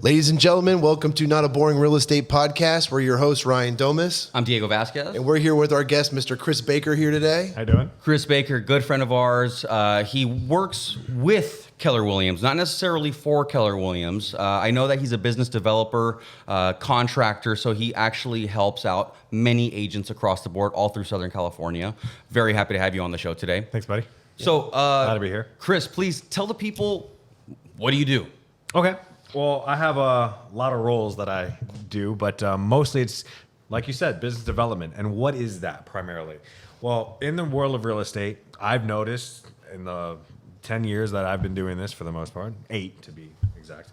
Ladies and gentlemen, welcome to Not a Boring Real Estate Podcast. We're your host, Ryan Domis. I'm Diego Vazquez. And we're here with our guest, Mr. Chris Baker here today. How you doing? Chris Baker, good friend of ours. He works with Keller Williams, not necessarily for Keller Williams. I know that he's a business developer, contractor, so he actually helps out many agents across the board, all through Southern California. Very happy to have you on the show today. Thanks, buddy. So, Glad to be here. Chris, please tell the people, what do you do? Okay. Well, I have a lot of roles that I do, but mostly it's, like you said, business development. And what is that primarily? Well, in the world of real estate, I've noticed in the 10 years that I've been doing this for the most part, 8 to be exact,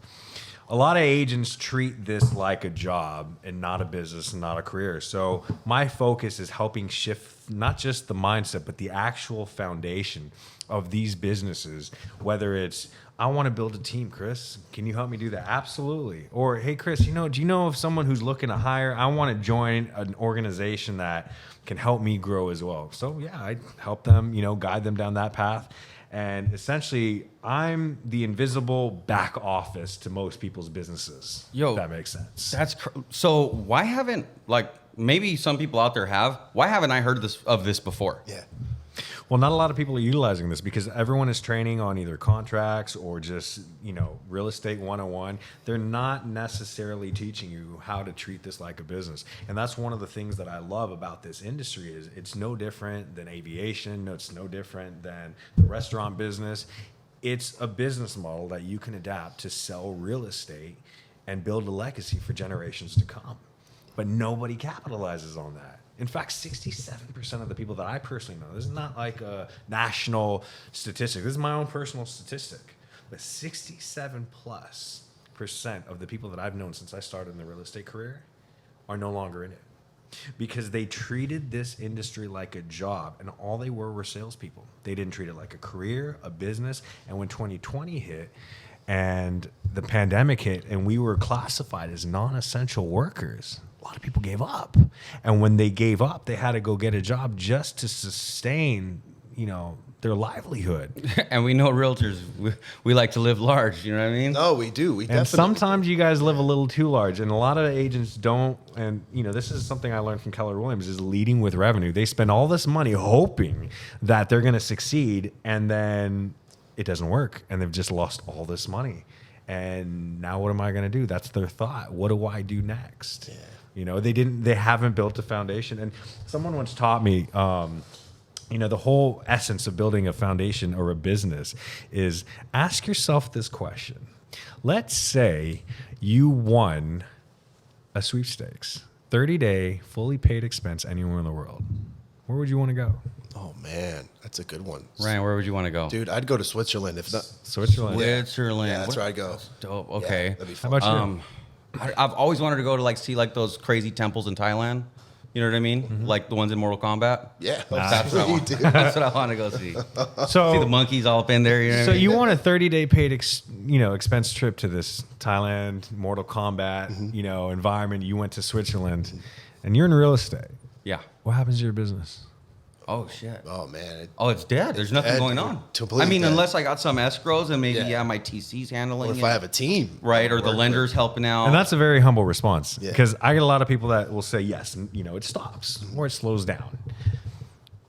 a lot of agents treat this like a job and not a business and not a career. So my focus is helping shift not just the mindset, but the actual foundation of these businesses, whether it's, I want to build a team, Chris. Can you help me do that? Absolutely. Or, hey, Chris, do you know of someone who's looking to hire? I want to join an organization that can help me grow as well. So, yeah, I help them, guide them down that path. And essentially, I'm the invisible back office to most people's businesses. Yo, if that makes sense. So why haven't, maybe some people out there have, why haven't I heard of this before? Yeah. Well, not a lot of people are utilizing this because everyone is training on either contracts or just, real estate 101. They're not necessarily teaching you how to treat this like a business. And that's one of the things that I love about this industry is it's no different than aviation. No, it's no different than the restaurant business. It's a business model that you can adapt to sell real estate and build a legacy for generations to come. But nobody capitalizes on that. In fact, 67% of the people that I personally know, this is not like a national statistic, this is my own personal statistic, but 67+% of the people that I've known since I started in the real estate career are no longer in it because they treated this industry like a job and all they were salespeople. They didn't treat it like a career, a business, and when 2020 hit, and the pandemic hit and we were classified as non-essential workers, a lot of people gave up. And when they gave up, they had to go get a job just to sustain, their livelihood. And we know realtors, we like to live large, you know what I mean? No, we do. We And definitely sometimes you guys live a little too large. And a lot of agents don't. And, this is something I learned from Keller Williams is leading with revenue. They spend all this money hoping that they're going to succeed. And then it doesn't work. And they've just lost all this money. And now what am I going to do? That's their thought. What do I do next? Yeah. They haven't built a foundation. And someone once taught me, the whole essence of building a foundation or a business is ask yourself this question. Let's say you won a sweepstakes, 30-day, fully paid expense anywhere in the world. Where would you want to go? Oh, man. That's a good one. Ryan, where would you want to go? Dude, I'd go to Switzerland. If not, Switzerland. Switzerland. Yeah, that's where I'd go. Dope. Okay. Yeah, that'd be fun. How about you? I've always wanted to go to see those crazy temples in Thailand. You know what I mean? Mm-hmm. Like the ones in Mortal Kombat. Yeah. That's what I want. Dude. That's what I want to go see. So See the monkeys all up in there. You know what I mean? you want a 30-day paid expense trip to this Thailand, Mortal Kombat, environment. You went to Switzerland, and you're in real estate. Yeah. What happens to your business? Oh shit. Oh, man. It's dead. There's nothing dead, going dude. on. Completely dead. Unless I got some escrows and maybe Yeah. my TC's handling Or if it. I have a team. Right, or the Work lender's helping out. And that's a very humble response Yeah. because I get a lot of people that will say yes, and it stops or it slows down.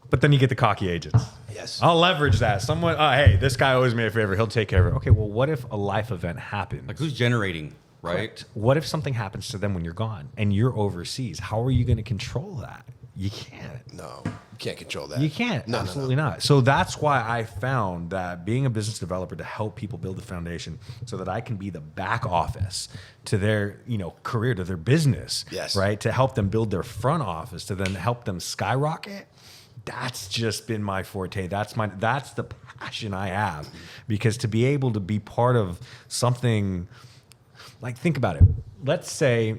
But then you get the cocky agents. Yes. I'll leverage that. Someone, hey, this guy owes me a favor. He'll take care of it. Okay, well, what if a life event happens? Like who's generating, right? Correct. What if something happens to them when you're gone and you're overseas? How are you going to control that? You can't. No, you can't control that. You can't. No, Absolutely not. So that's why I found that being a business developer to help people build the foundation so that I can be the back office to their, career, to their business. Yes. Right. To help them build their front office, to then help them skyrocket. That's just been my forte. That's the passion I have, because to be able to be part of something, like, think about it. Let's say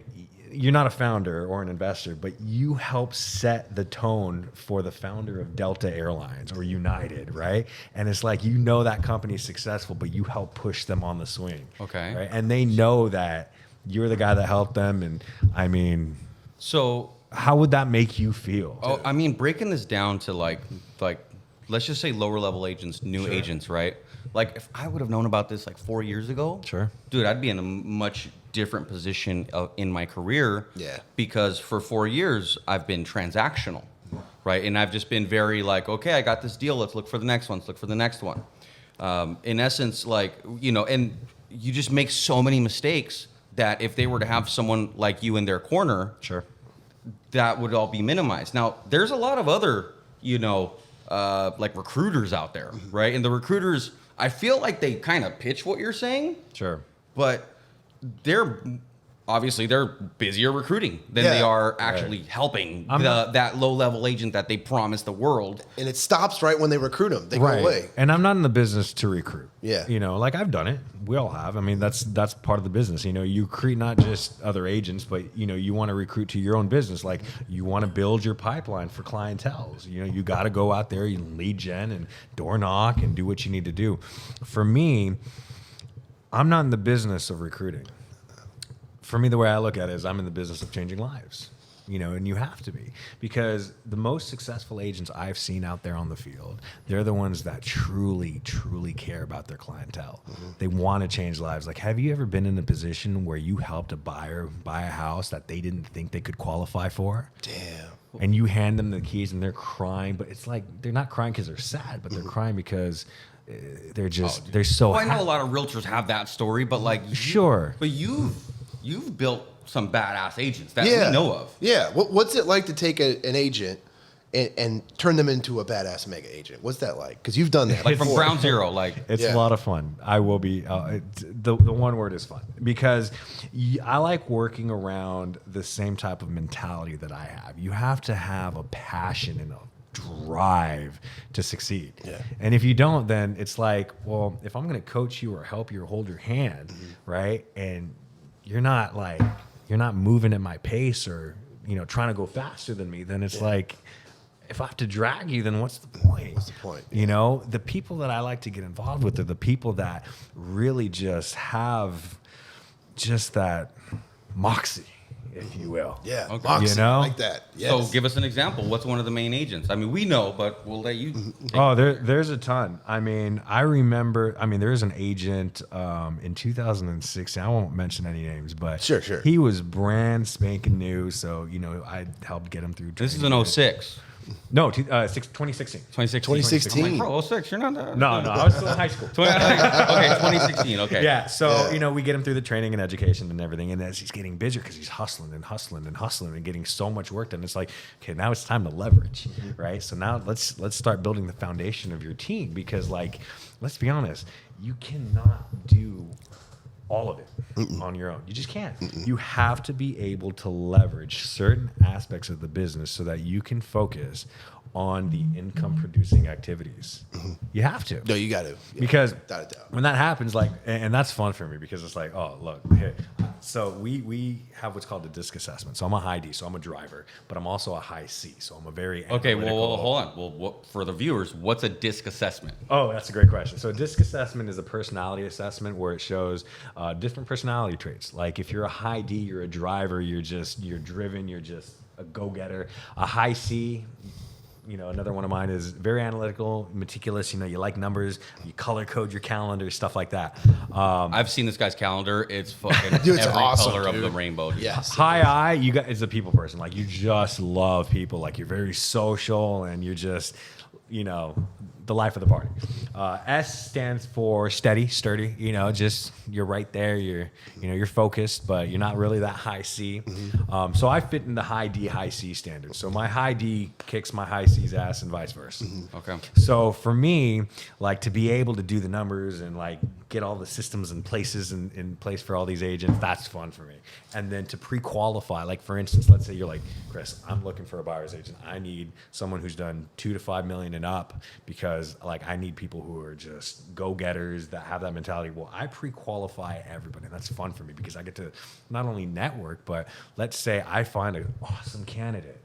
you're not a founder or an investor, but you help set the tone for the founder of Delta Airlines or United, right? And it's like, that company's successful, but you help push them on the swing. Okay. Right? And they know that you're the guy that helped them. And So how would that make you feel? Oh, breaking this down to like let's just say lower level agents, new Sure. agents, right? Like if I would have known about this like 4 years ago, Sure. dude, I'd be in a much different position in my career. Yeah. Because for 4 years, I've been transactional, right? And I've just been very like, okay, I got this deal. Let's look for the next one. Let's look for the next one. In essence, like, you know, and you just make so many mistakes that if they were to have someone like you in their corner, Sure. that would all be minimized. Now, there's a lot of other, you know, like recruiters out there, right? And the recruiters, I feel like they kind of pitch what you're saying, Sure. but they're busier recruiting than they Yeah. are actually helping that low-level agent that they promise the world. And it stops right when they recruit them. They go away. And I'm not in the business to recruit. Yeah. You know, like I've done it. We all have. I mean, that's part of the business. You know, you recruit not just other agents, but you know, you want to recruit to your own business. Like you want to build your pipeline for clientels. You know, you got to go out there, you lead gen and door knock and do what you need to do. For me, I'm not in the business of recruiting. For me, the way I look at it is I'm in the business of changing lives, you know, and you have to be, because the most successful agents I've seen out there on the field, they're the ones that truly, truly care about their clientele. They want to change lives. Like, have you ever been in a position where you helped a buyer buy a house that they didn't think they could qualify for? Damn. And you hand them the keys and they're crying, but it's like, they're not crying because they're sad, but they're crying because they're just, they're so Well, I know happy. a lot of realtors have that story, but like, Sure. but you've built some badass agents that Yeah. we know of. Yeah. What's it like to take an agent and turn them into a badass mega agent? What's that like? Because you've done that. Like from before. ground zero, like It's Yeah. a lot of fun. I will be. The one word is fun, because I like working around the same type of mentality that I have. You have to have a passion and a drive to succeed. Yeah. And if you don't, then it's like, well, if I'm going to coach you or help you or hold your hand, right, and you're not moving at my pace or, you know, trying to go faster than me, then it's like, if I have to drag you, then what's the point? What's the point? You know, the people that I like to get involved with are the people that really just have just that moxie, if you will. Yeah. Okay. Moxie, You know? like that. Yes. So give us an example. What's one of the main agents? I mean, we know, but we'll let you. Oh, there's a ton. I mean, I remember, there's an agent in 2006. I won't mention any names, but Sure. he was brand spanking new. So, you know, I helped get him through. This is training. an 06. No, 2016. 2016. 2016. I'm like, bro, 06, you're not. No, I was still in high school. 2016. Okay. Yeah, so Yeah. you know, we get him through the training and education and everything, and as he's getting busier because he's hustling and getting so much work done, it's like, okay, now it's time to leverage, right? So now let's start building the foundation of your team, because, like, let's be honest, you cannot do all of it on your own. You just can't. You have to be able to leverage certain aspects of the business so that you can focus on the income producing activities. You have to. No, you got to. Yeah. Because Without a doubt. when that happens, like, and that's fun for me, because it's like, oh, look, here. So we have what's called a disc assessment. So I'm a high D, so I'm a driver, but I'm also a high C, so I'm a very Okay. Well, analytical- hold on. Well, for the viewers, what's a disc assessment? Oh, that's a great question. So a disc assessment is a personality assessment where it shows different personality traits. Like if you're a high D, you're a driver, you're driven, you're just a go-getter. A high C, you know, another one of mine is very analytical, meticulous. You know, you like numbers, you color code your calendar, stuff like that. I've seen this guy's calendar. It's fucking Dude, it's every awesome, color of dude. the rainbow. Yes. High I, you got is a people person. Like you just love people. Like you're very social and you're just, you know, the life of the party. S stands for steady, sturdy. You know, just you're right there. You're focused, but you're not really that high C. So I fit in the high D, high C standard. So my high D kicks my high C's ass and vice versa. Okay. So for me, like to be able to do the numbers and like get all the systems and places in place for all these agents, that's fun for me. And then to pre-qualify, like for instance, let's say you're like, Chris, I'm looking for a buyer's agent. I need someone who's done 2 to 5 million and up, because like I need people who are just go-getters that have that mentality. Well, I pre-qualify everybody. And that's fun for me because I get to not only network, but let's say I find an awesome candidate.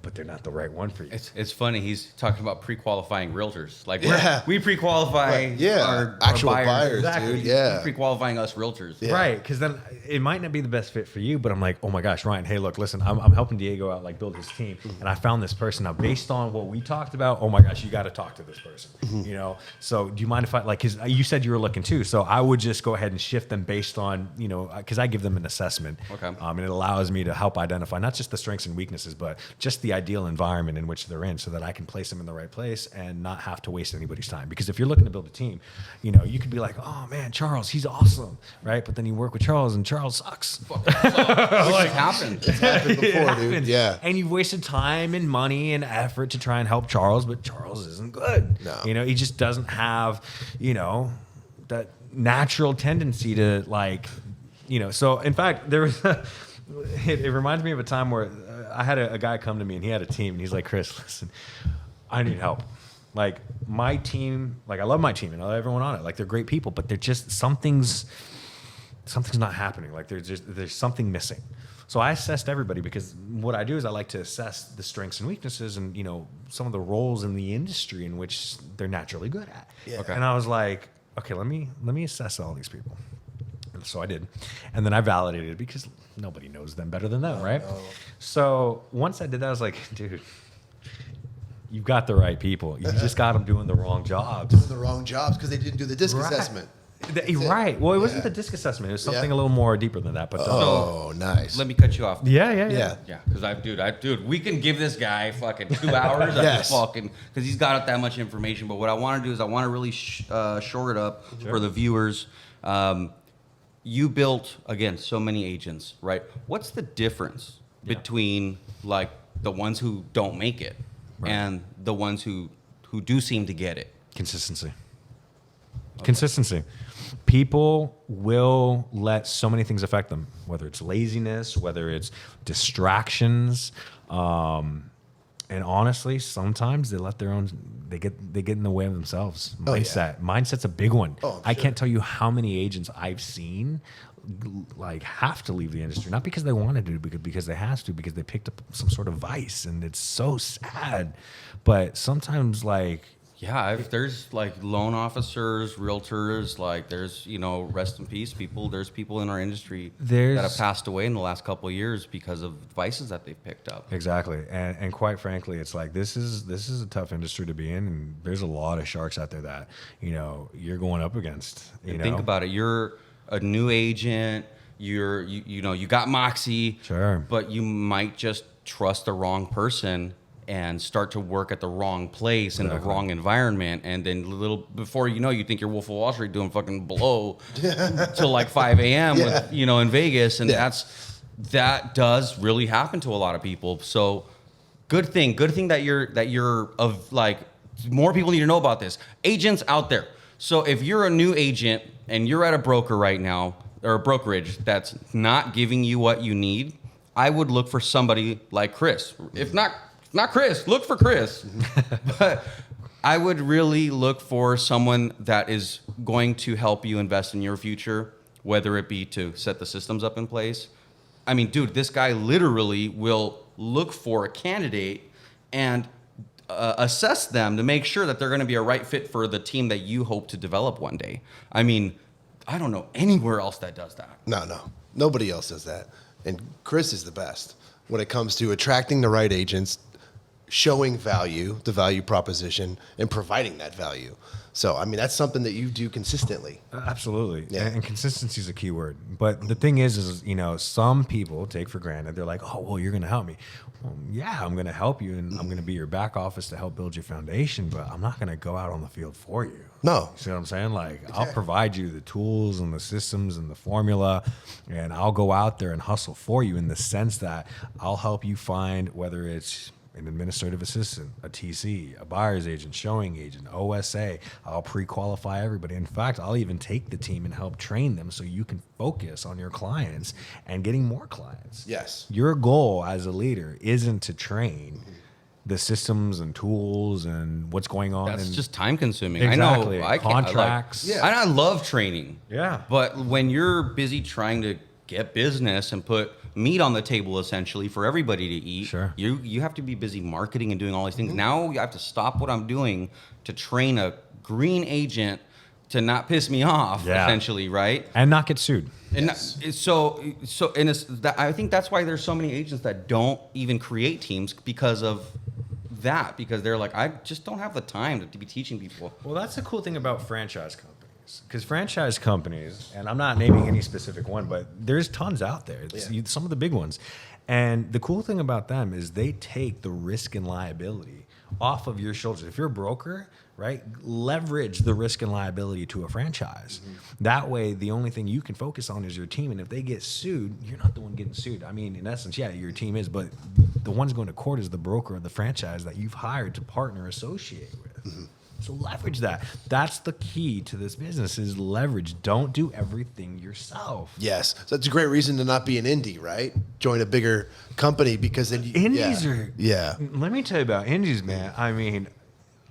but they're not the right one for you. It's funny. He's talking about pre-qualifying realtors. Like Yeah. we pre-qualify Right. Yeah. our Actual buyers. buyers, Exactly. dude. Yeah. He's pre-qualifying us realtors. Yeah. Right, because then it might not be the best fit for you, but I'm like, oh my gosh, Ryan, hey, look, listen, I'm helping Diego out, like build his team, and I found this person. Now, based on what we talked about, oh my gosh, you got to talk to this person, you know? So do you mind if I, like, because you said you were looking too, so I would just go ahead and shift them based on, you know, because I give them an assessment. Okay. And it allows me to help identify not just the strengths and weaknesses, but just the ideal environment in which they're in so that I can place them in the right place and not have to waste anybody's time. Because if you're looking to build a team, you know, you could be like, oh man, Charles, he's awesome, right? But then you work with Charles and Charles sucks. Which has happened. It's happened It before, dude. happens. Yeah. And you've wasted time and money and effort to try and help Charles, but Charles isn't good. No. You know, he just doesn't have, you know, that natural tendency to, like, you know. So in fact, there was it reminds me of a time where I had a guy come to me and he had a team and he's like, Chris, listen, I need help. Like my team, like I love my team and I love everyone on it. Like they're great people, but they're just something's not happening. Like there's something missing. So I assessed everybody because what I do is I like to assess the strengths and weaknesses and, you know, some of the roles in the industry in which they're naturally good at. Yeah. Okay. And I was like, okay, let me assess all these people. And so I did. And then I validated it because nobody knows them better than them, right? No. So once I did that, I was like, dude, you've got the right people. You just got them doing the wrong jobs. The wrong jobs because they didn't do the disc assessment. Right. Well, it wasn't Yeah. the disc assessment. It was something Yeah. a little more deeper than that. But Oh, nice. Let me cut you off. yeah. Yeah, because dude, we can give this guy fucking 2 hours of Yes. this fucking, because he's got that much information. But what I want to do is I want to really shore it up for the viewers. You built, again, so many agents, right? What's the difference between like the ones who don't make it and the ones who do seem to get it? Consistency. Consistency. People will let so many things affect them, whether it's laziness, whether it's distractions, and honestly, sometimes they let they get in the way of themselves. Oh, yeah. Mindset's a big one. Oh, I sure. can't tell you how many agents I've seen like have to leave the industry, not because they wanted to, because they have to, because they picked up some sort of vice, and it's so sad. But sometimes, like, Yeah, if there's like loan officers, realtors, like there's, you know, rest in peace people. There's people in our industry that have passed away in the last couple of years because of vices that they've picked up. exactly, and quite frankly, it's like this is a tough industry to be in, and there's a lot of sharks out there that, you know, you're going up against. You know? Think about it. You're a new agent. You know, you got moxie. Sure. But you might just trust the wrong person and start to work at the wrong place in the wrong environment, and then little before you know, you think you're Wolf of Wall Street doing fucking blow till like 5 a.m. with, you know, in Vegas, and that does really happen to a lot of people. So good thing that you're of, like, more people need to know about this. Agents out there. So if you're a new agent and you're at a broker right now, or a brokerage that's not giving you what you need, I would look for somebody like Chris. If not Chris, look for Chris. But I would really look for someone that is going to help you invest in your future, whether it be to set the systems up in place. I mean, dude, this guy literally will look for a candidate and assess them to make sure that they're going to be a right fit for the team that you hope to develop one day. I mean, I don't know anywhere else that does that. No. Nobody else does that. And Chris is the best when it comes to attracting the right agents, showing value, the value proposition, and providing that value. So, I mean, that's something that you do consistently. Absolutely. Yeah. And consistency is a key word. But the thing is, you know, some people take for granted, they're like, oh, well, you're going to help me. Well, yeah, I'm going to help you, and I'm going to be your back office to help build your foundation, but I'm not going to go out on the field for you. No. You see what I'm saying? Like, I'll provide you the tools and the systems and the formula, and I'll go out there and hustle for you in the sense that I'll help you find, whether it's an administrative assistant, a TC, a buyer's agent, showing agent, OSA. I'll pre-qualify everybody. In fact, I'll even take the team and help train them so you can focus on your clients and getting more clients. Yes. Your goal as a leader isn't to train the systems and tools and what's going on. That's and just time consuming. Exactly. I know. I can't, Contracts. and I love training. Yeah. But when you're busy trying to get business and put meat on the table essentially for everybody to eat, Sure. you have to be busy marketing and doing all these things. Now I have to stop what I'm doing to train a green agent to not piss me off, essentially, right? And not get sued. And Yes. I think that's why there's so many agents that don't even create teams because of that, because they're like, I just don't have the time to be teaching people. Well, that's the cool thing about franchise companies. Because franchise companies, and I'm not naming any specific one, but there's tons out there. Some of the big ones. And the cool thing about them is they take the risk and liability off of your shoulders. If you're a broker, right, leverage the risk and liability to a franchise. That way, the only thing you can focus on is your team. And if they get sued, you're not the one getting sued. I mean, in essence, yeah, your team is, but the one's going to court is the broker of the franchise that you've hired to partner associate with. So leverage that. That's the key to this business is leverage. Don't do everything yourself. Yes. So that's a great reason to not be an indie, right? Join a bigger company because then you, Indies are. Yeah. Let me tell you about indies, man. I mean,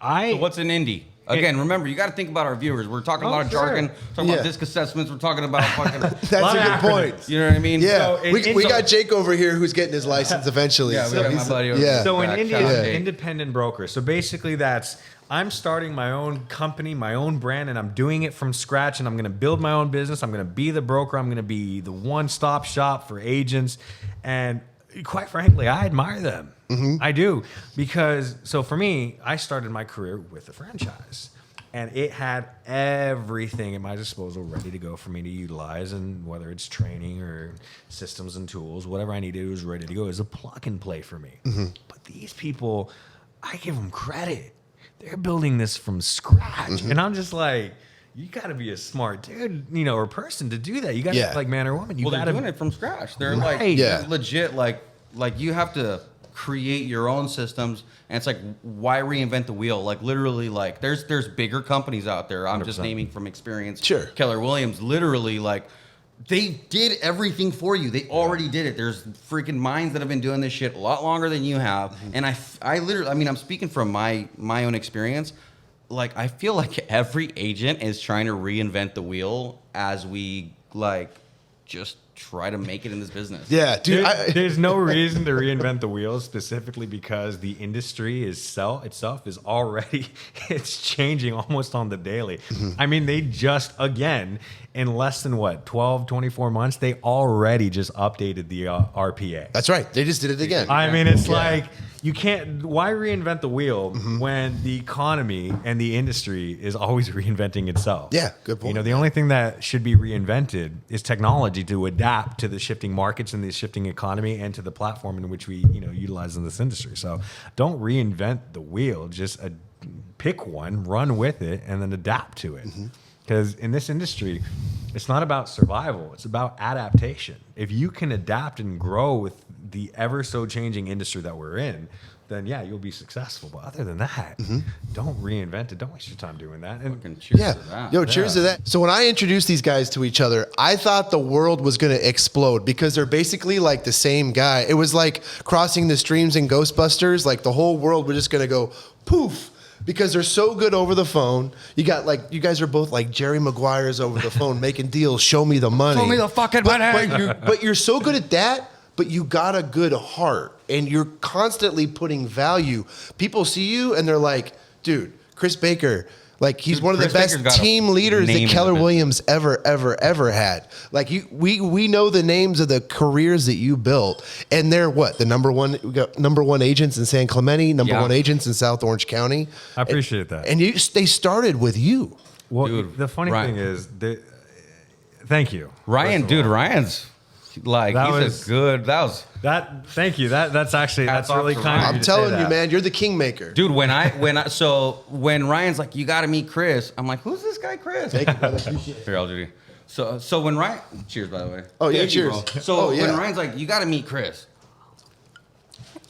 So what's an indie? Again, remember, you got to think about our viewers. We're talking a lot of jargon, talking about disc assessments. We're talking about fucking. That's a good point. You know what I mean? Yeah. So we got Jake over here who's getting his license eventually. Yeah, we got my buddy over yeah. there. So an Back, indie shout is out an Jake. independent broker. So basically that's I'm starting my own company, my own brand, and I'm doing it from scratch, and I'm going to build my own business. I'm going to be the broker. I'm going to be the one-stop shop for agents. And quite frankly, I admire them. I do. Because, so for me, I started my career with a franchise. And it had everything at my disposal ready to go for me to utilize. And whether it's training or systems and tools, whatever I needed was ready to go. It was a plug and play for me. But these people, I give them credit. They're building this from scratch. And I'm just like, you got to be a smart dude, or person to do that. You got to, like man or woman, you Well, got they're to. doing it from scratch. They're Right. they're legit, like you have to create your own systems. And it's like, why reinvent the wheel? Like literally, like there's bigger companies out there. I'm just 100%. naming from experience. Sure. Keller Williams, literally, like they did everything for you. They already did it. There's freaking minds that have been doing this shit a lot longer than you have. And I literally, I mean, I'm speaking from my own experience. Like, I feel like every agent is trying to reinvent the wheel as we just try to make it in this business. Yeah, dude. There's no reason to reinvent the wheel specifically because the industry itself is already it's changing almost on the daily. I mean, they just again in less than 12, 24 months, they already just updated the RPA. That's right. They just did it again. I mean, it's like you can't. Why reinvent the wheel when the economy and the industry is always reinventing itself? Yeah, good point. The only thing that should be reinvented is technology to adapt to the shifting markets and the shifting economy and to the platform in which we utilize in this industry. So don't reinvent the wheel. Just pick one, run with it, and then adapt to it. Because in this industry, it's not about survival. It's about adaptation. If you can adapt and grow with the ever so changing industry that we're in, then yeah, you'll be successful. But other than that, don't reinvent it. Don't waste your time doing that. And Fucking cheers Yeah. to that. Yo, cheers to that. So when I introduced these guys to each other, I thought the world was going to explode because they're basically like the same guy. It was like crossing the streams in Ghostbusters. Like the whole world was just going to go poof because they're so good over the phone. You got you guys are both like Jerry Maguire's over the phone making deals. Show me the money. Show me the fucking money. But you're so good at that. But you got a good heart and you're constantly putting value. People see you and they're like, dude, Chris Baker, like he's one of the Chris best Baker's got a team leaders name that in the Keller business. Williams ever had. Like we know the names of the careers that you built, and they're what the number one agents in San Clemente, number one agents in South Orange County. I appreciate that. And they started with you. well, Dude, the funny Ryan. thing is, thank you, Ryan, first of dude, all. Ryan's like That he's was- a good. That was. Thank you. That's actually Hats that's really off to kind of Ryan. you I'm to say telling you, that. man, you're the kingmaker. Dude, when Ryan's like, you got to meet Chris, I'm like, who's this guy, Chris? Thank you, brother. Appreciate it. Here, I'll do you. So when Ryan, cheers by the way. Oh, yeah, Thank you, cheers. bro. So Oh, yeah. when Ryan's like, you got to meet Chris,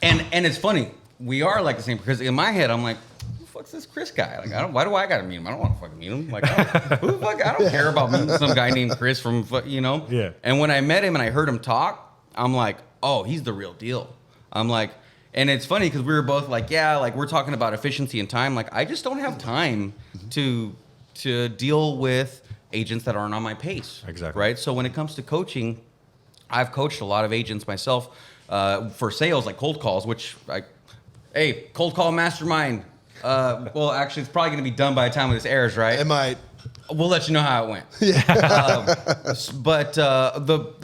and it's funny, we are like the same because in my head I'm like, who the fuck's this Chris guy? Like, why do I got to meet him? I don't want to fucking meet him. Like, I don't care about meeting some guy named Chris from Yeah. And when I met him and I heard him talk, I'm like, oh, he's the real deal. I'm like. And it's funny because we were both like, yeah, like we're talking about efficiency and time. Like I just don't have time to deal with agents that aren't on my pace. Exactly. Right. So when it comes to coaching, I've coached a lot of agents myself for sales, like cold calls, hey, cold call mastermind. Well, actually, it's probably going to be done by the time this airs, right? It might. We'll let you know how it went. But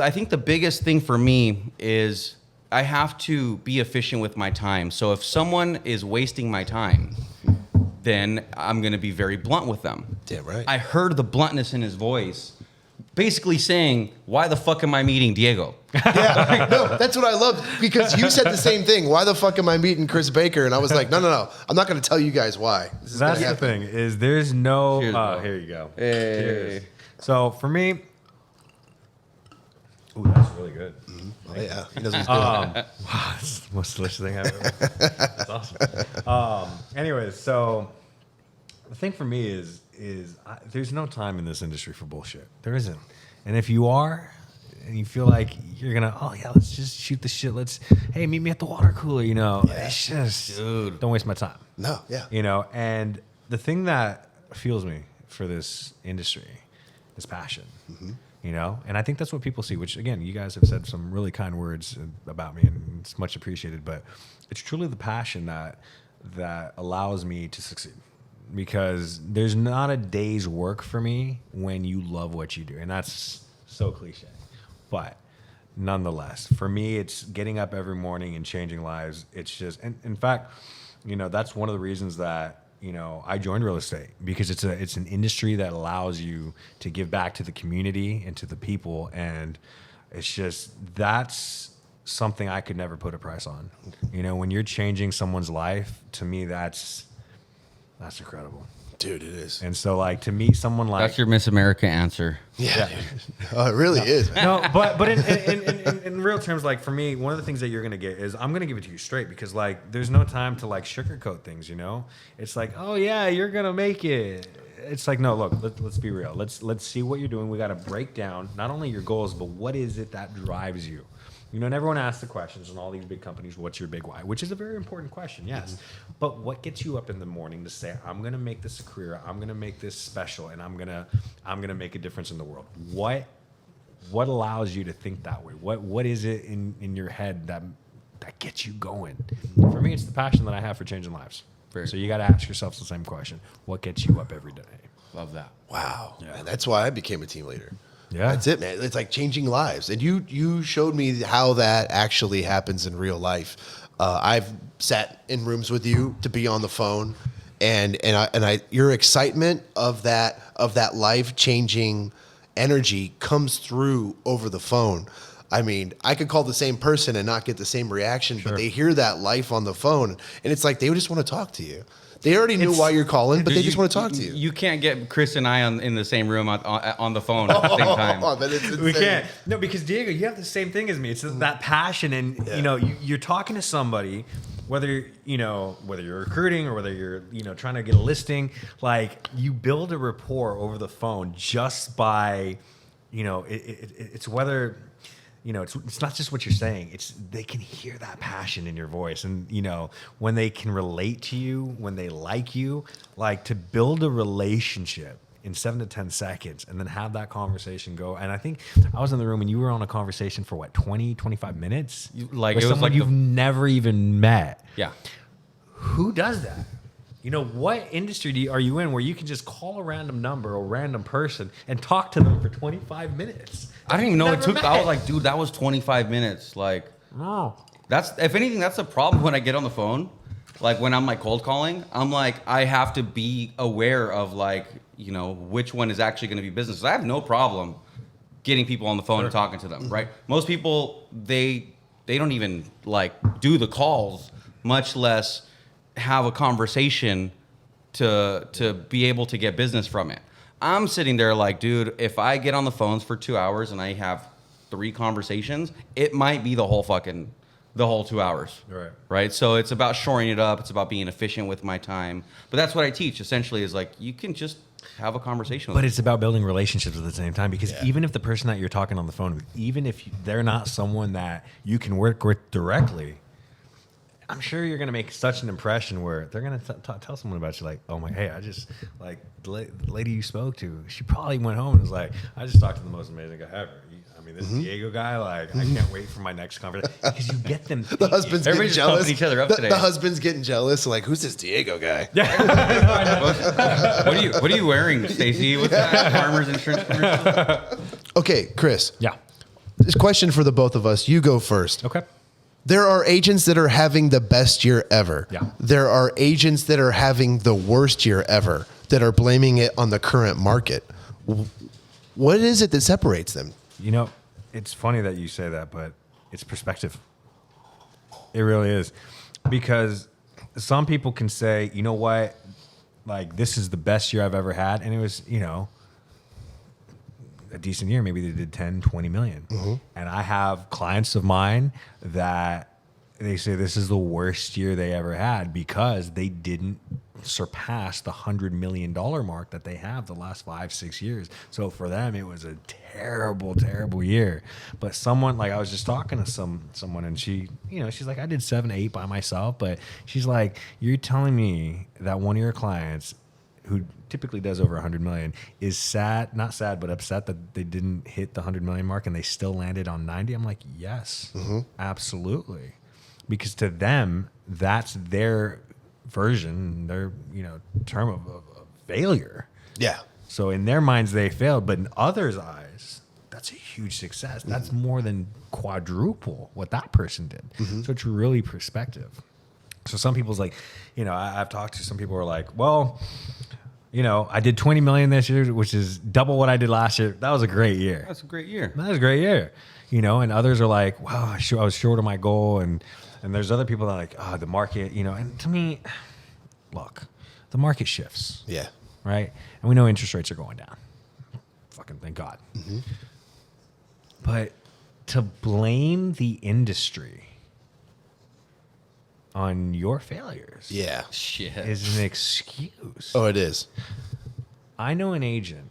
I think the biggest thing for me is I have to be efficient with my time. So if someone is wasting my time, then I'm going to be very blunt with them. Damn right. I heard the bluntness in his voice, basically saying, "Why the fuck am I meeting Diego?" Yeah, no, that's what I loved, because you said the same thing. Why the fuck am I meeting Chris Baker? And I was like, no. I'm not going to tell you guys why. That's the thing, is there's no... Cheers, bro. Here you go. Hey. Cheers. So for me... Ooh, that's really good. Oh, yeah. He knows what's good. Wow, this is the most delicious thing I've ever... That's awesome. Anyways, so the thing for me is there's no time in this industry for bullshit. There isn't. And if you are... and you feel like you're gonna, oh yeah, let's just shoot the shit. Hey, meet me at the water cooler. It's just, dude, don't waste my time. No, yeah. And the thing that fuels me for this industry is passion. And I think that's what people see. Which again, you guys have said some really kind words about me, and it's much appreciated. But it's truly the passion that allows me to succeed. Because there's not a day's work for me when you love what you do, and that's so cliche. But nonetheless, for me, it's getting up every morning and changing lives. It's just, and in fact, that's one of the reasons that, I joined real estate, because it's an industry that allows you to give back to the community and to the people. And it's just, that's something I could never put a price on. When you're changing someone's life, to me, that's incredible. Dude, it is. And so, like, to meet someone like... That's your Miss America answer. Yeah. Oh, it really is, man. No, but in real terms, like, for me, one of the things that you're going to get is I'm going to give it to you straight, because, like, there's no time to, like, sugarcoat things, It's like, oh, yeah, you're going to make it. It's like, no, look, let's be real. Let's see what you're doing. We got to break down not only your goals, but what is it that drives you? And everyone asks the questions in all these big companies, what's your big why? Which is a very important question, yes. But what gets you up in the morning to say, I'm going to make this a career, I'm going to make this special, and I'm going to make a difference in the world? What allows you to think that way? What is it in your head that gets you going? For me, it's the passion that I have for changing lives. So you got to ask yourself the same question. What gets you up every day? Love that. Wow. Yeah. And that's why I became a team leader. Yeah. That's it, man. It's like changing lives. And you showed me how that actually happens in real life. I've sat in rooms with you to be on the phone, and your excitement of that life-changing energy comes through over the phone. I mean, I could call the same person and not get the same reaction, but they hear that life on the phone, and it's like they just want to talk to you. They already knew why you're calling, but they just want to talk to you. You can't get Chris and I in the same room on the phone at the same time. We can't. No, because Diego, you have the same thing as me. It's that passion, and you're talking to somebody, whether you're recruiting or whether you're trying to get a listing. Like, you build a rapport over the phone just by, it's whether. It's not just what you're saying. It's they can hear that passion in your voice, and when they can relate to you, when they like you, like, to build a relationship in 7 to 10 seconds, and then have that conversation go. And I think I was in the room and you were on a conversation for what, 20, 25 minutes, like with it was someone like you've never even met. Yeah. Who does that? What industry are you in where you can just call a random number or random person and talk to them for 25 minutes? I didn't even know it took. I was like, dude, that was 25 minutes. Like, No. that's, if anything, that's a problem when I get on the phone. Like, when I'm like cold calling, I'm like, I have to be aware of, like, which one is actually going to be business. I have no problem getting people on the phone and talking to them, right? Most people, they don't even like do the calls, much less have a conversation to be able to get business from it. I'm sitting there like, dude, if I get on the phones for 2 hours and I have 3 conversations, it might be the whole 2 hours. Right. So it's about shoring it up. It's about being efficient with my time. But that's what I teach essentially, is like, you can just have a conversation with But them. it's about building relationships at the same time, because even if the person that you're talking on the phone with, even if they're not someone that you can work with directly, I'm sure you're going to make such an impression where they're going to tell someone about you, like, oh my, hey, I just, like, the lady you spoke to, she probably went home and was like, I just talked to the most amazing guy ever. I me, this Diego guy, like, I can't wait for my next conversation. Because you get them thinking. The husband's getting Everybody's jealous. pumping each other up the, today. the husband's getting jealous. Like, who's this Diego guy? What are you wearing, Stacy? What's that Farmers Insurance commercial? Okay, Chris. Yeah. This question for the both of us. You go first. Okay. There are agents that are having the best year ever. Yeah. There are agents that are having the worst year ever that are blaming it on the current market. What is it that separates them? You know, it's funny that you say that, but it's perspective. It really is. Because some people can say, you know what, like, this is the best year I've ever had. And it was, you know, a decent year. Maybe they did 10, 20 million. And I have clients of mine that they say this is the worst year they ever had because they didn't surpass the $100 million mark that they have the last 5-6 years. So for them, it was a terrible, terrible year. But someone, like, I was just talking to someone, and she, you know, she's like, I did 7, 8 by myself. But she's like, you're telling me that one of your clients, who typically does over 100 million, is sad, not sad, but upset that they didn't hit the 100 million mark and they still landed on 90. I'm like, yes, absolutely. Because to them, that's their version, their, you know, term of failure. Yeah. So in their minds, they failed, but in others' eyes, that's a huge success. That's more than quadruple what that person did. So it's really perspective. So some people's like, you know, I've talked to some people who are like, well, you know, I did 20 million this year, which is double what I did last year. That was a great year. That's a great year. That was a great year. You know, and others are like, wow, I was short of my goal. And there's other people that are like, oh, the market, you know, and to me, look, the market shifts. Yeah. Right? And we know interest rates are going down. Fucking thank God. But to blame the industry on your failures Yeah. Shit. is an excuse. Oh, it is. I know an agent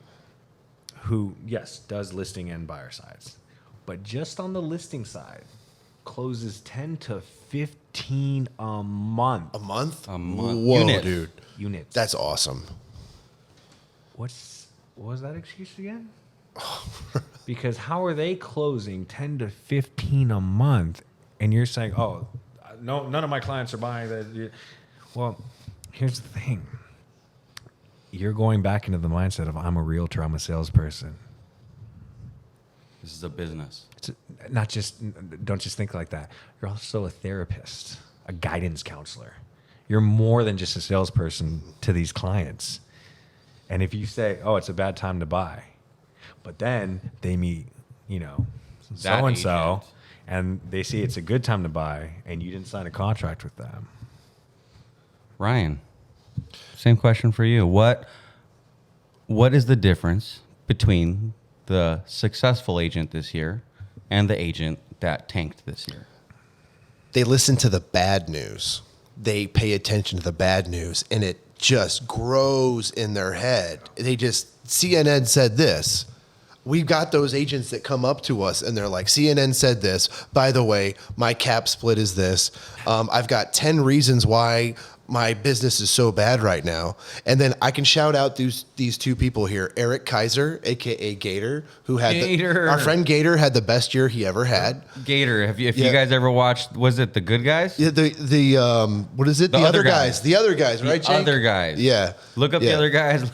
who, yes, does listing and buyer sides, but just on the listing side, closes 10 to 15 a month. A month? A month. Whoa, Unit. dude. Units. That's awesome. What was that excuse again? Because how are they closing 10 to 15 a month, and you're saying, oh, no, none of my clients are buying that. Well, here's the thing. You're going back into the mindset of, I'm a realtor, I'm a salesperson. This is a business. It's not just, don't just think like that. You're also a therapist, a guidance counselor. You're more than just a salesperson to these clients. And if you say, oh, it's a bad time to buy, but then they meet, you know, That so-and-so, agent. and they see it's a good time to buy, and you didn't sign a contract with them. Ryan, same question for you. What is the difference between the successful agent this year and the agent that tanked this year? They listen to the bad news. They pay attention to the bad news, and it just grows in their head. They just, CNN said this. We've got those agents that come up to us and they're like, CNN said this. By the way, my cap split is this. I've got 10 reasons why my business is so bad right now. And then I can shout out these two people here. Eric Kaiser, a.k.a. Gator, who had our friend Gator had the best year he ever had. Gator, if you guys ever watched, was it The Good Guys? Yeah, what is it? The other guys. The other guys, right, Jake? Other guys. Yeah. Look up Yeah. the other guys.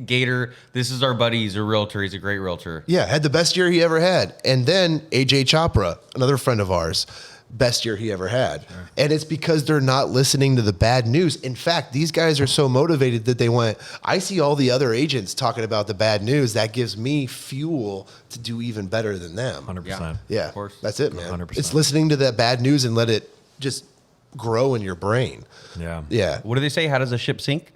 Gator, this is our buddy. He's a realtor. He's a great realtor. Yeah, had the best year he ever had. And then AJ Chopra, another friend of ours, best year he ever had. Sure. And it's because they're not listening to the bad news. In fact, these guys are so motivated that they went, I see all the other agents talking about the bad news. That gives me fuel to do even better than them. 100%. Yeah, Of course. that's it, man. 100%. It's listening to that bad news and let it just grow in your brain. Yeah. Yeah. What do they say? How does a ship sink?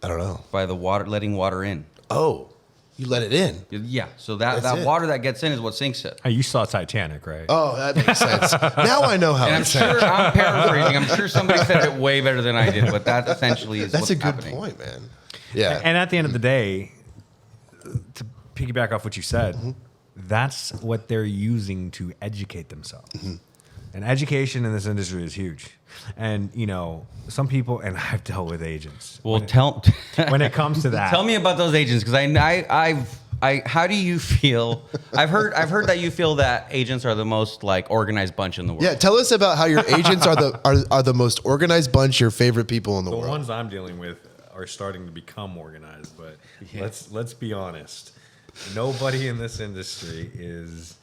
I don't know. By the water, letting water in. Oh, you let it in. Yeah. So that That's it. water that gets in is what sinks it. Hey, you saw Titanic, right? Oh, that makes sense. Now I know how And I'm it's sure I'm paraphrasing. I'm sure somebody said it way better than I did, but that essentially is That's what's a good happening. point, man. Yeah. And at the end of the day, to piggyback off what you said, that's what they're using to educate themselves. And education in this industry is huge. And, you know, some people, and I've dealt with agents. Well, when it comes to that. Tell me about those agents because I've How do you feel? I've heard that you feel that agents are the most like organized bunch in the world. Yeah, tell us about how your agents are the most organized bunch, your favorite people in the world. The ones I'm dealing with are starting to become organized, but let's be honest. Nobody in this industry is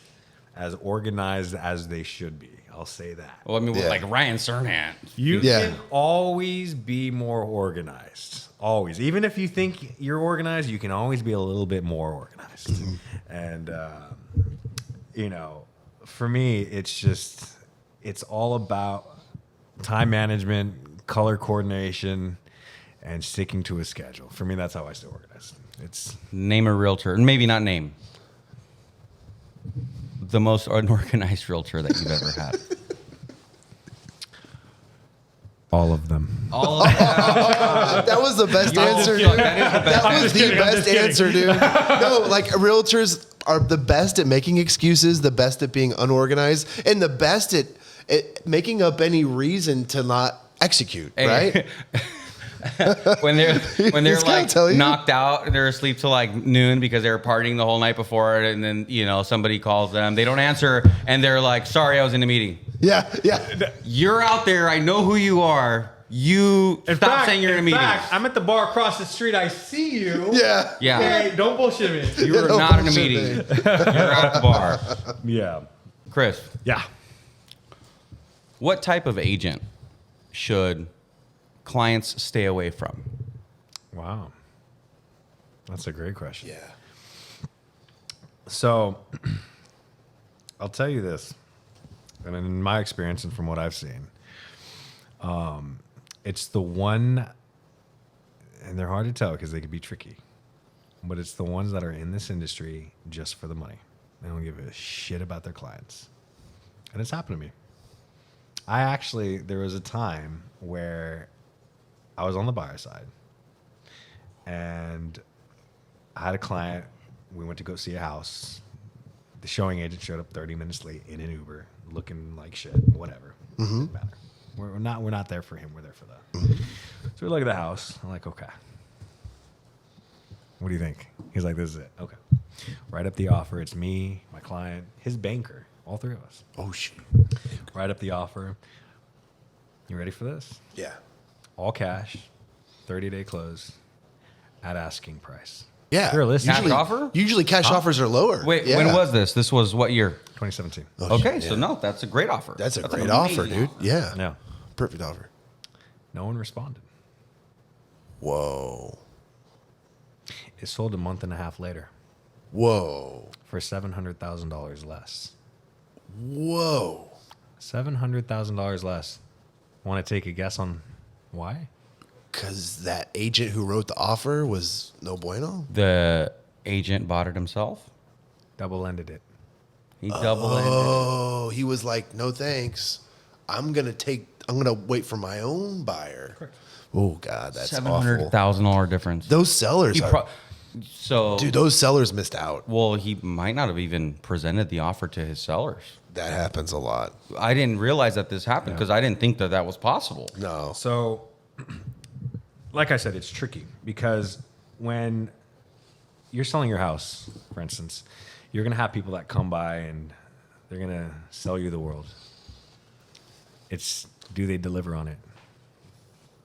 as organized as they should be. I'll say that. Well, I mean, Yeah. like Ryan Serhant. You Yeah. can always be more organized. Always. Even if you think you're organized, you can always be a little bit more organized. And, you know, for me, it's all about time management, color coordination, and sticking to a schedule. For me, that's how I stay organized. It's Name a realtor, and maybe not name. The most unorganized realtor that you've ever had. all of them. All of them. That was the best answer, dude. That was the best answer, dude. No, like realtors are the best at making excuses, the best at being unorganized, and the best at making up any reason to not execute, right? when they're He's gotta like tell you. knocked out, they're asleep till like noon because they were partying the whole night before, and then somebody calls them, they don't answer, and they're like, "Sorry, I was in a meeting." Yeah, yeah. You're out there. I know who you are. You stop saying you're in a meeting. I'm at the bar across the street. I see you. Yeah. Yeah. Hey, don't bullshit me. You are No not in a bullshit, meeting. man. You're at the bar. Yeah. Chris, Yeah. what type of agent should clients stay away from? Wow. That's a great question. Yeah. So, I'll tell you this, and in my experience and from what I've seen, it's the one, and they're hard to tell because they can be tricky, but it's the ones that are in this industry just for the money. They don't give a shit about their clients. And it's happened to me. There was a time where I was on the buyer side, and I had a client. We went to go see a house. The showing agent showed up 30 minutes late in an Uber, looking like shit. Whatever, doesn't matter. We're not there for him. We're there for that. So we look at the house. I'm like, okay. What do you think? He's like, this is it. Okay. Write up the offer. It's me, my client, his banker, all three of us. Oh shit. Write up the offer. You ready for this? Yeah. All cash, 30-day close, at asking price. Yeah. Realistic. Cash offer? Usually cash offers are lower. Wait, Yeah. when was this? This was what year? 2017. Oh, Okay, shit, so yeah. no, that's a great offer. That's a an great offer, amazing dude. offer. Yeah. Yeah. Perfect offer. No one responded. Whoa. It sold a month and a half later Whoa. for $700,000 less. Whoa. $700,000 less. Want to take a guess on why? Because that agent who wrote the offer was no bueno. The agent bought it himself. Double-ended it. He double-ended. Oh, he was like, no thanks. I'm gonna wait for my own buyer. Correct. Oh God, that's awful. $700,000 difference. Those sellers are, So, those sellers missed out. well, he might not have even presented the offer to his sellers. That happens a lot. I didn't realize that this happened because I didn't think that was possible. No. So, like I said, it's tricky because when you're selling your house, for instance, you're going to have people that come by and they're going to sell you the world. It's, do they deliver on it?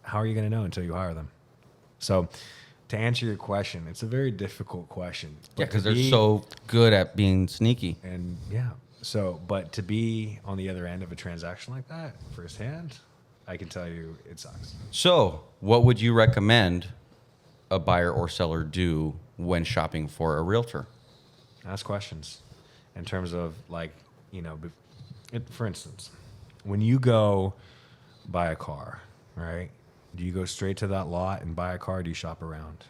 How are you going to know until you hire them? So, to answer your question, it's a very difficult question. Yeah, But because to they're be- so good at being sneaky. And yeah, so, but to be on the other end of a transaction like that firsthand, I can tell you it sucks. So, what would you recommend a buyer or seller do when shopping for a realtor? Ask questions in terms of like, for instance, when you go buy a car, right? Do you go straight to that lot and buy a car? Or do you shop around?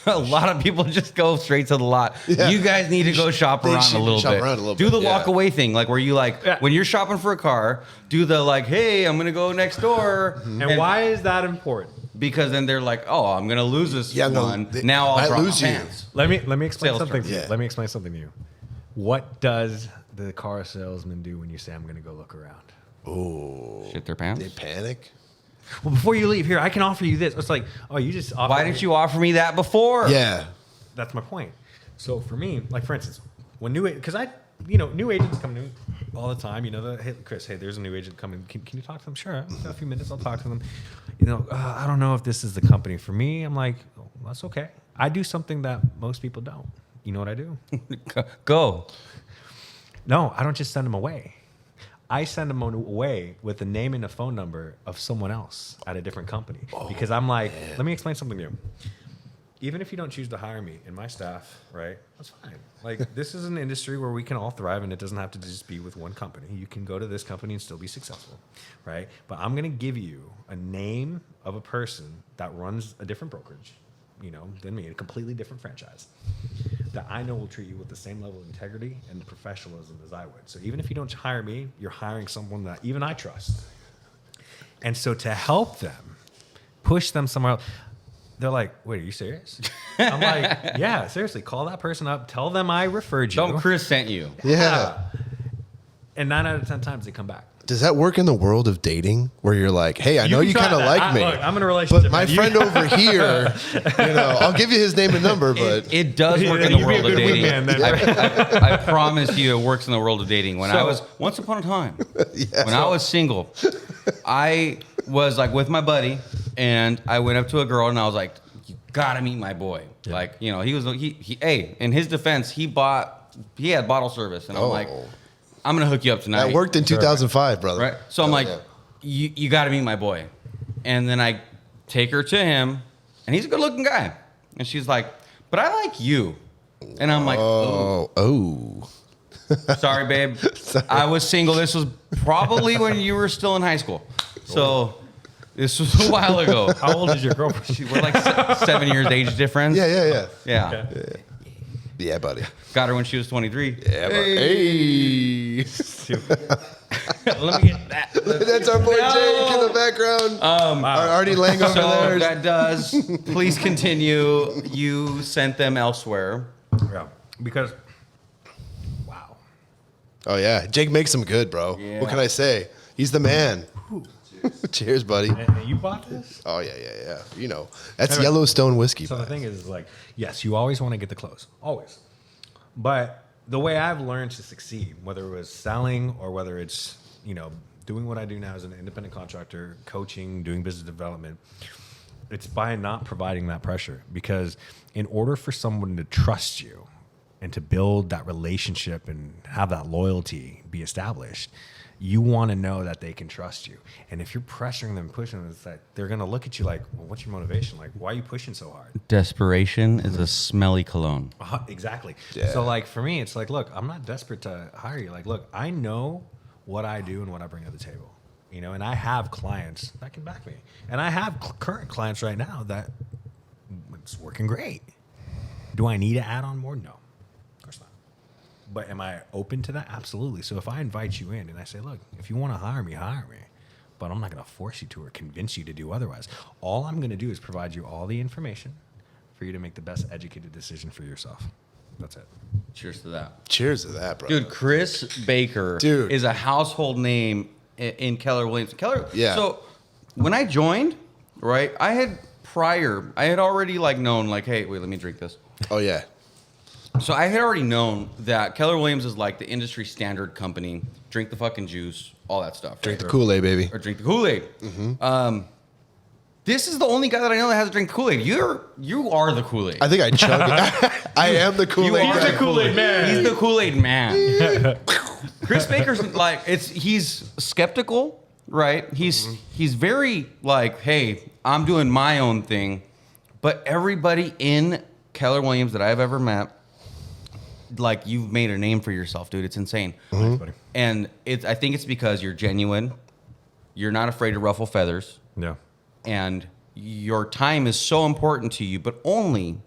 A lot of people just go straight to the lot. Yeah. You guys need to go shop They around should a little shop bit. around a little Do bit, the yeah. walk away thing, like where you Yeah. when you're shopping for a car, do the like, hey, I'm gonna go next door. And why is that important? Because then they're like, oh, I'm gonna lose this Yeah, no, one. they Now I'll might drop lose my you. pants. Let me explain Sales something term. to you. Yeah. Let me explain something to you. What does the car salesman do when you say I'm going to go look around? Oh. Shit their pants. They panic. Well, before you leave here, I can offer you this. It's like, oh, you just offer Why me- didn't you offer me that before? Yeah. That's my point. So for me, like for instance, when new agents come to me all the time. Hey, Chris, hey, there's a new agent coming. Can you talk to them? Sure, I've got a few minutes. I'll talk to them. I don't know if this is the company for me. I'm like, oh, that's okay. I do something that most people don't. You know what I do? Go. No, I don't just send them away. I send them away with the name and the phone number of someone else at a different company. Because I'm like, let me explain something to you. Even if you don't choose to hire me and my staff, right, that's fine. Like, this is an industry where we can all thrive, and it doesn't have to just be with one company. You can go to this company and still be successful, right? But I'm going to give you a name of a person that runs a different brokerage, than me, a completely different franchise, that I know will treat you with the same level of integrity and professionalism as I would. So even if you don't hire me, you're hiring someone that even I trust. And so to help them, push them somewhere else, they're like, wait, are you serious? I'm like, yeah, seriously, call that person up, tell them I referred you. Don't Chris sent you. Yeah. And 9 out of 10 times they come back. Does that work in the world of dating where you're like, hey, I know you kind of like me. Look, I'm in a relationship. But my friend over here, I'll give you his name and number, but It does work in the world of dating. I promise you, it works in the world of dating. When I was once upon a time, I was single, I was like with my buddy, and I went up to a girl and I was like, "You gotta meet my boy." Yeah. Like, hey, in his defense, he had bottle service, and I'm like, I'm gonna hook you up tonight. That worked in 2005, brother. Right. So I'm like, you got to meet my boy, and then I take her to him, and he's a good-looking guy, and she's like, but I like you, and I'm like, oh. Sorry, babe. Sorry. I was single. This was probably when you were still in high school, so this was a while ago. How old is your girlfriend? We're like 7 years age difference. Yeah. Okay. Yeah, buddy. Got her when she was 23. Yeah, hey. Let me get that. That's our boy Jake in the background. Artie Lang over there. That does. Please continue. You sent them elsewhere. Yeah. Because, wow. Oh, yeah. Jake makes them good, bro. Yeah. What can I say? He's the man. Cheers, buddy. And you bought this? Oh, yeah. That's Yellowstone whiskey. So the thing is, like, yes, you always want to get the close. Always. But the way I've learned to succeed, whether it was selling or whether it's, doing what I do now as an independent contractor, coaching, doing business development, it's by not providing that pressure. Because in order for someone to trust you and to build that relationship and have that loyalty be established, you want to know that they can trust you. And if you're pressuring them, pushing them, it's like they're going to look at you like, well, what's your motivation? Like, why are you pushing so hard? Desperation is a smelly cologne. Exactly. Yeah. So, like, for me, it's like, look, I'm not desperate to hire you. Like, look, I know what I do and what I bring to the table. And I have clients that can back me. And I have current clients right now that it's working great. Do I need to add on more? No. But am I open to that? Absolutely. So if I invite you in and I say, look, if you want to hire me, but I'm not going to force you to or convince you to do otherwise. All I'm going to do is provide you all the information for you to make the best educated decision for yourself. That's it. Cheers to that. Cheers to that, bro. Dude, Chris Baker is a household name in Keller Williams. Yeah. So when I joined, right, I had already known, hey, wait, let me drink this. Oh, yeah. So I had already known that Keller Williams is like the industry standard company. Drink the fucking juice, all that stuff. Drink the Kool-Aid, baby. Or drink the Kool-Aid. Mm-hmm. This is the only guy that I know that has to drink Kool-Aid. You are the Kool-Aid. I think I chug it. I am the Kool-Aid guy. He's the Kool-Aid man. He's the Kool-Aid man. Chris Baker's he's skeptical, right? He's very hey, I'm doing my own thing. But everybody in Keller Williams that I've ever met, you've made a name for yourself, dude. It's insane. Thanks, buddy. And I think it's because you're genuine. You're not afraid to ruffle feathers. Yeah. And your time is so important to you, but only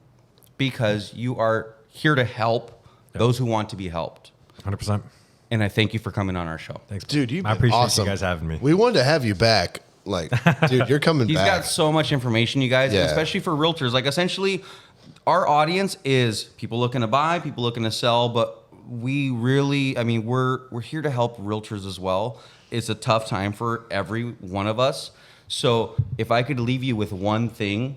because you are here to help those who want to be helped. 100%. And I thank you for coming on our show. Thanks, dude. I appreciate awesome. you guys having me. We wanted to have you back. Dude, you're coming He's back. got so much information, you guys, and especially for realtors. Essentially, our audience is people looking to buy, people looking to sell, but we really, we're here to help realtors as well. It's a tough time for every one of us. So if I could leave you with one thing,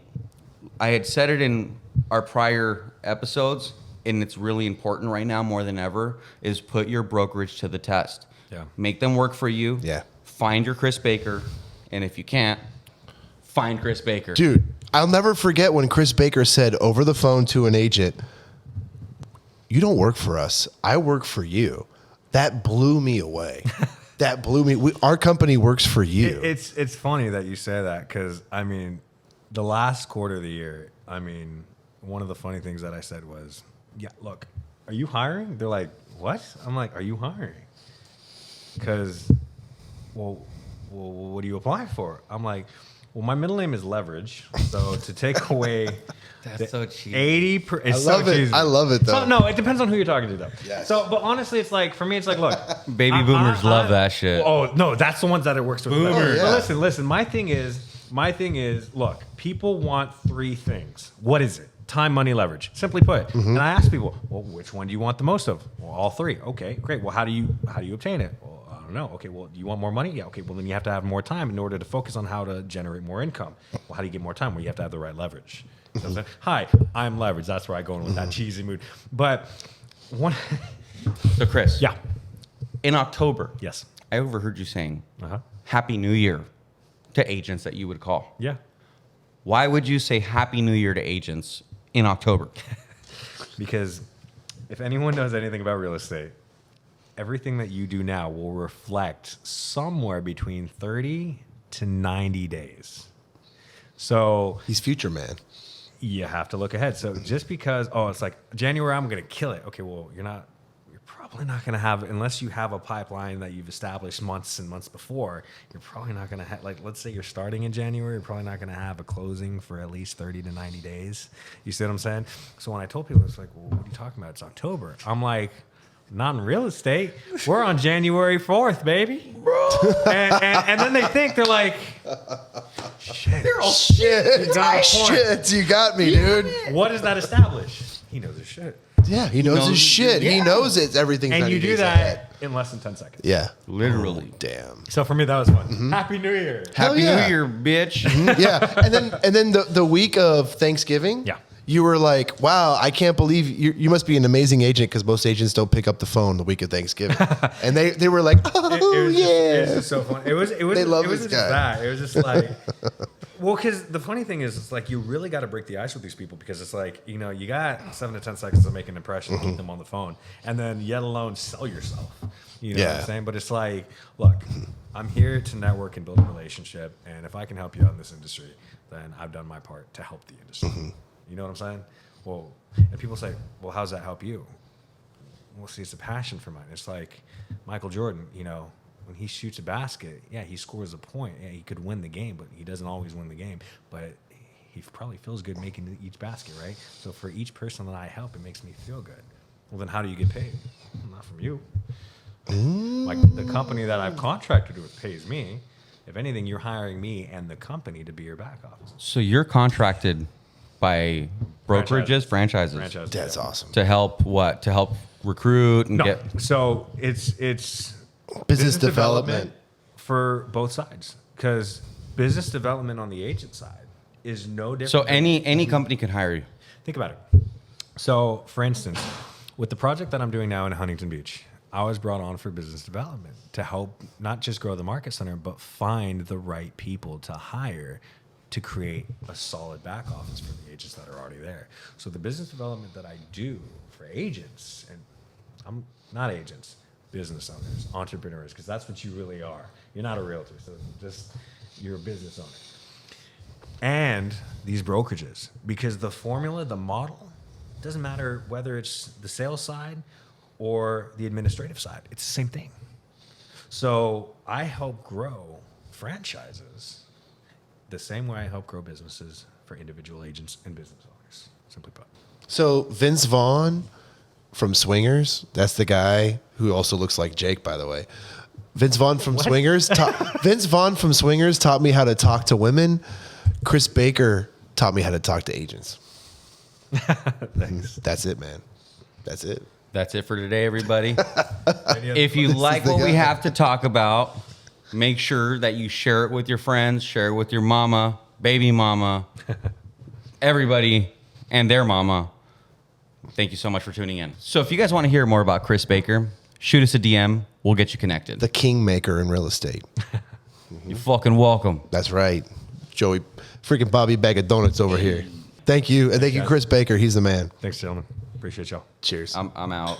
I had said it in our prior episodes, and it's really important right now more than ever, is put your brokerage to the test. Yeah. Make them work for you. Yeah. Find your Chris Baker, and if you can't, find Chris Baker. Dude, I'll never forget when Chris Baker said over the phone to an agent, "You don't work for us. I work for you." That blew me away. That blew me. Our company works for you. It's funny that you say that because, I mean, the last quarter of the year, I mean, one of the funny things that I said was, yeah, look, are you hiring? They're like, what? I'm like, are you hiring? Because, well, what do you apply for? I'm like, well, my middle name is Leverage. So to take away That's so cheap. 80%. I love it. I love it, though. So, no, it depends on who you're talking to, though. Yes. So, but honestly, it's like, for me, it's like, look. Baby boomers love that shit. Oh, no, that's the ones that it works with. Boomers. Yeah. But listen, my thing is, look, people want three things. What is it? Time, money, leverage. Simply put. And I ask people, well, which one do you want the most of? Well, all three. Okay, great. Well, how do you obtain it? Well, I don't know. Okay, well, do you want more money? Yeah, okay, well, then you have to have more time in order to focus on how to generate more income. Well, how do you get more time? Well, you have to have the right leverage. You know what I'm saying? Hi, I'm Leverage. That's where I go in with that cheesy mood. But one... So, Chris. Yeah. In October, Yes. I overheard you saying, Uh-huh. Happy New Year to agents that you would call. Yeah. Why would you say Happy New Year to agents in October? Because if anyone knows anything about real estate, everything that you do now will reflect somewhere between 30 to 90 days. So He's future man. you have to look ahead. So just because, it's like January, I'm going to kill it. Okay, well, you're probably not going to have, unless you have a pipeline that you've established months and months before, you're probably not going to have, like, let's say you're starting in January, you're probably not going to have a closing for at least 30 to 90 days. You see what I'm saying? So when I told people, it's like, well, what are you talking about? It's October. I'm like, not in real estate. We're on January 4th, baby. Bro. And then they think, they're like, shit. Shit. You got a point. Shit. You got me, dude. What does that establish? He knows his shit. Yeah, he knows his shit. He Yeah. knows it. Everything's And 90 you do days that ahead. in less than 10 seconds. Yeah. Literally. Oh, damn. So for me, that was fun. Happy New Year. Hell Happy yeah. New Year, bitch. Yeah. And then the week of Thanksgiving, Yeah. you were like, wow, I can't believe you must be an amazing agent because most agents don't pick up the phone the week of Thanksgiving. And they were like, oh, It was yeah. just so fun. It was They love it was this just guy. that. It was just like, well, because the funny thing is, it's like you really got to break the ice with these people because it's like, you got 7 to 10 seconds to make an impression, keep them on the phone, and then yet alone sell yourself. You know what Yeah. I'm saying? But it's like, look, I'm here to network and build a relationship, and if I can help you out in this industry, then I've done my part to help the industry. You know what I'm saying? Well, and people say, well, how's that help you? Well, see, it's a passion for mine. It's like Michael Jordan, when he shoots a basket, yeah, he scores a point. Yeah, he could win the game, but he doesn't always win the game. But he probably feels good making each basket, right? So for each person that I help, it makes me feel good. Well, then how do you get paid? Well, not from you. Like the company that I've contracted with pays me. If anything, you're hiring me and the company to be your back office. So you're contracted by brokerages, franchises. That's awesome. To help what? To help recruit and No, get. so it's Business development. for both sides, because business development on the agent side is no different. So than- any company can hire you. think about it. So, for instance, with the project that I'm doing now in Huntington Beach, I was brought on for business development to help not just grow the market center, but find the right people to hire to create a solid back office for the agents that are already there. So the business development that I do for agents, and I'm not agents, business owners, entrepreneurs, because that's what you really are. You're not a realtor, so you're a business owner. And these brokerages, because the formula, the model, doesn't matter whether it's the sales side or the administrative side. It's the same thing. So I help grow franchises the same way I help grow businesses for individual agents and business owners, simply put. So Vince Vaughn from Swingers, that's the guy who also looks like Jake, by the way. Vince Vaughn from Swingers. Vince Vaughn from Swingers taught me how to talk to women. Chris Baker taught me how to talk to agents. Thanks. That's it, man. That's it. That's it for today, everybody. Any other If you This is like the what we guy. have to talk about, make sure that you share it with your friends, share it with your mama, baby mama, everybody, and their mama. Thank you so much for tuning in. So if you guys want to hear more about Chris Baker, shoot us a DM. We'll get you connected. The kingmaker in real estate. You're fucking welcome. That's right. Joey, freaking Bobby Bag of Donuts over here. Thank you. And thank you, Chris Baker. He's the man. Thanks, gentlemen. Appreciate y'all. Cheers. I'm out.